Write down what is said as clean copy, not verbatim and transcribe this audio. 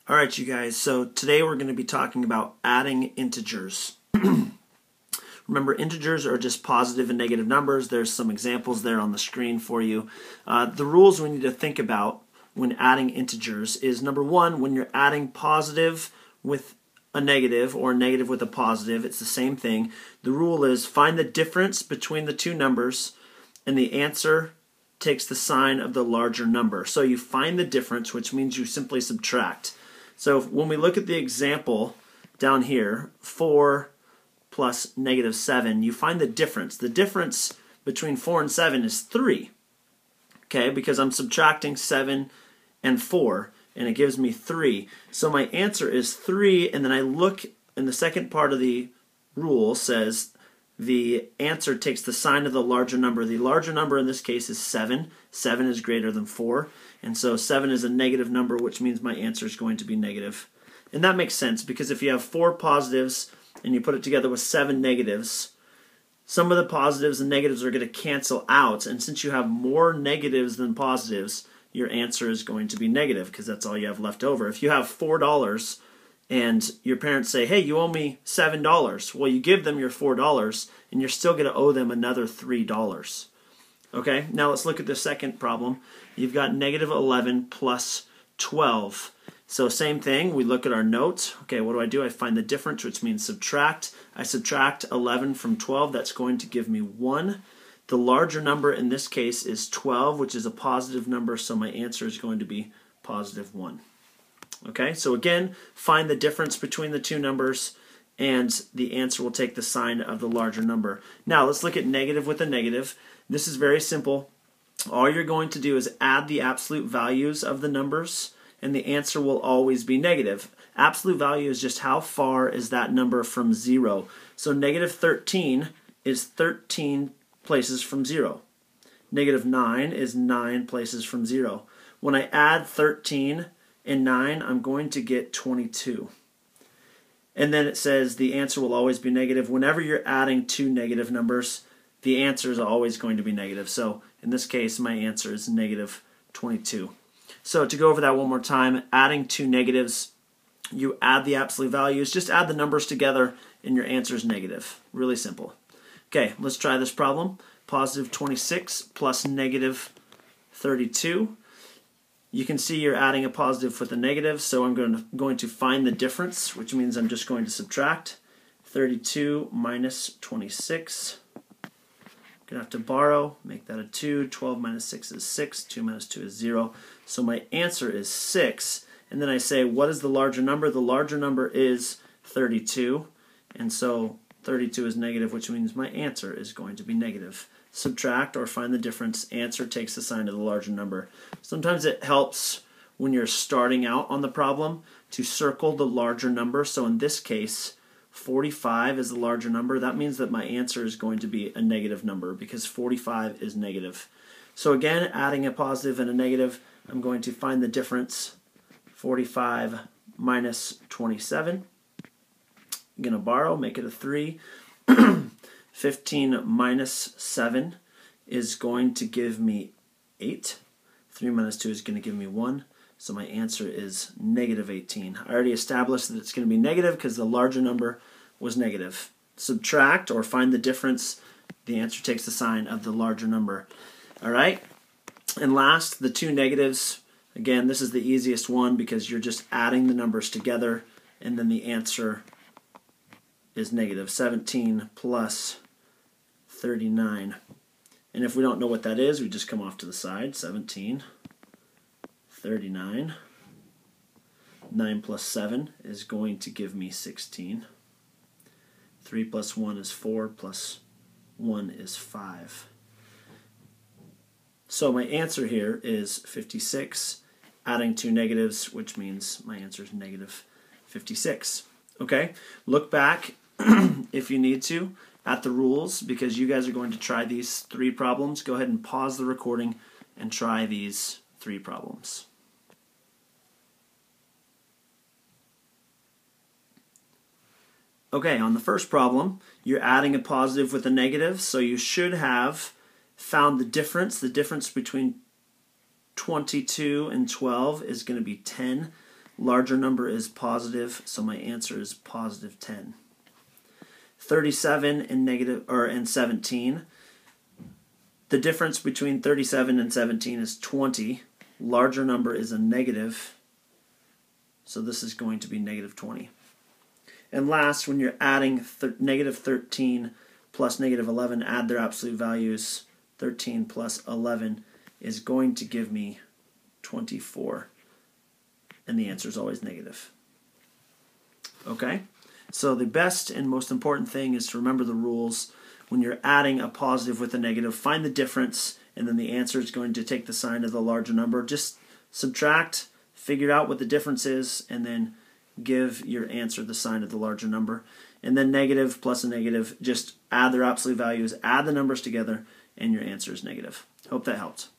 All right, you guys, so today we're going to be talking about adding integers. Remember, integers are just positive and negative numbers. There's some examples there on the screen for you. The rules we need to think about when adding integers is, number one, when you're adding positive with a negative or a negative with a positive, it's the same thing. The rule is find the difference between the two numbers, and the answer takes the sign of the larger number. So you find the difference, which means you simply subtract. So when we look at the example down here, 4 plus negative 7, you find the difference. The difference between 4 and 7 is 3, okay, because I'm subtracting 7 and 4, and it gives me 3. So my answer is 3, and then I look, in the second part of the rule says the answer takes the sign of the larger number. The larger number in this case is 7. 7 is greater than 4. And so 7 is a negative number, which means my answer is going to be negative. And that makes sense, because if you have 4 positives and you put it together with 7 negatives, some of the positives and negatives are going to cancel out. And since you have more negatives than positives, your answer is going to be negative, because that's all you have left over. If you have $4 and your parents say, hey, you owe me $7, well, you give them your $4 and you're still going to owe them another $3. Okay, now let's look at the second problem. You've got negative 11 plus 12. So same thing, we look at our notes. Okay, what do? I find the difference, which means subtract. I subtract 11 from 12. That's going to give me 1. The larger number in this case is 12, which is a positive number, so my answer is going to be positive 1. Okay, so again, find the difference between the two numbers, and the answer will take the sign of the larger number. Now, let's look at negative with a negative. This is very simple. All you're going to do is add the absolute values of the numbers, and the answer will always be negative. Absolute value is just how far is that number from 0. So negative 13 is 13 places from 0. Negative 9 is 9 places from 0. When I add 13 and 9, I'm going to get 22. And then it says the answer will always be negative. Whenever you're adding two negative numbers, the answer is always going to be negative. So in this case, my answer is negative 22. So to go over that one more time, adding two negatives, you add the absolute values, just add the numbers together, and your answer is negative. Really simple. Okay, let's try this problem. Positive 26 plus negative 32. You can see you're adding a positive with a negative, so I'm going to find the difference, which means I'm just going to subtract. 32 minus 26. Going to have to borrow, make that a 2. 12 minus 6 is 6. 2 minus 2 is 0. So my answer is 6. And then I say, what is the larger number? The larger number is 32. And so 32 is negative, which means my answer is going to be negative. Subtract or find the difference. Answer takes the sign of the larger number. Sometimes it helps when you're starting out on the problem to circle the larger number. So in this case, 45 is the larger number. That means that my answer is going to be a negative number, because 45 is negative. So again, adding a positive and a negative, I'm going to find the difference. 45 minus 27. I'm going to borrow, make it a 3. 15 minus 7 is going to give me 8. 3 minus 2 is going to give me 1. So my answer is negative 18. I already established that it's going to be negative because the larger number was negative. Subtract or find the difference. The answer takes the sign of the larger number. All right? And last, the two negatives. Again, this is the easiest one because you're just adding the numbers together, and then the answer is negative 17 plus 39. And if we don't know what that is, we just come off to the side. 17, 39. 9 plus 7 is going to give me 16. 3 plus 1 is 4, plus 1 is 5. So my answer here is 56, adding two negatives, which means my answer is negative 56. Okay? Look back if you need to at the rules, because you guys are going to try these 3 problems. Go ahead and pause the recording and try these 3 problems. Okay, on the first problem, you're adding a positive with a negative, so you should have found the difference. The difference between 22 and 12 is going to be 10. Larger number is positive, so my answer is positive 10. 37 and 17. The difference between 37 and 17 is 20. Larger number is a negative, so this is going to be negative 20. And last, when you're adding negative 13 plus negative 11, add their absolute values. 13 plus 11 is going to give me 24. And the answer is always negative. Okay? So the best and most important thing is to remember the rules. When you're adding a positive with a negative, find the difference, and then the answer is going to take the sign of the larger number. Just subtract, figure out what the difference is, and then give your answer the sign of the larger number. And then negative plus a negative, just add their absolute values, add the numbers together, and your answer is negative. Hope that helped.